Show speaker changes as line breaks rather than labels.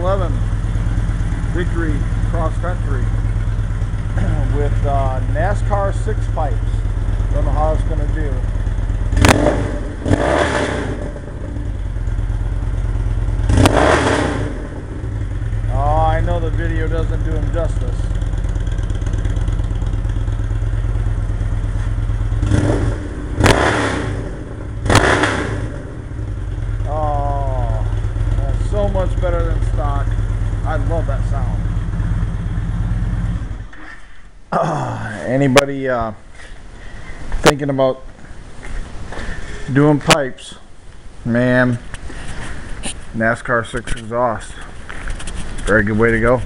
2011 Victory cross country with Nascar 6 pipes. Don't know how it's going to do. Oh, I know the video doesn't do him justice. Oh, that's so much better than stock. I love that sound. Anybody thinking about doing pipes? Man, NASCAR 6 exhaust. Very good way to go.